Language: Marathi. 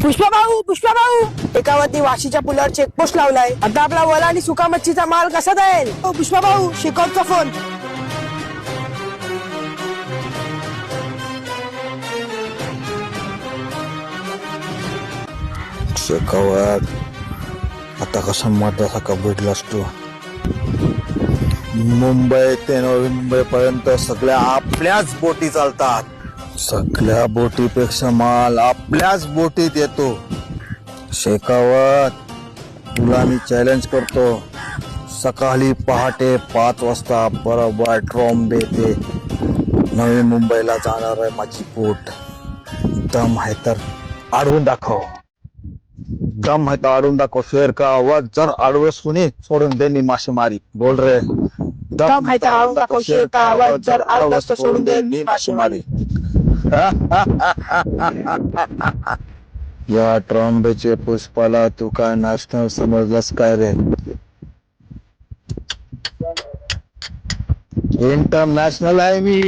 पुष्पा भाऊ एकावरती वाशीच्या पुलावर चेकपोस्ट लावलाय. आता आपला वला आणि सुका मच्छीचा माल कसा जाईल? पुष्पा भाऊ शिकवतचा फोन. शेकावत आता कसा मधासारखा भेटलास तू. मुंबई ते नवी मुंबई पर्यंत सगळ्या आपल्याच बोटी चालतात. सगळ्या बोटीपेक्षा माल आपल्याच बोटीत येतो. शेकावत तुला मी चॅलेंज करतो. सकाळी पहाटे 5 वाजता बरोबर ट्रॉम्बे ते नवी मुंबईला जाणार आहे माझी बोट. दम आहे तर अडवून दाखव. दम है तो आडून दाखव. शेर का आवाज जर आडवे सुनी सोडून दे मी मासेमारी. बोल रे. दम है तो आडून दाखव. शेर का आवाज जर आडवे सोडून दे मी मासेमारी. या ट्रॉम्बेचे पुष्पाला तू काय नॅशनल समजलास काय रे? इंटरनॅशनल आहे मी.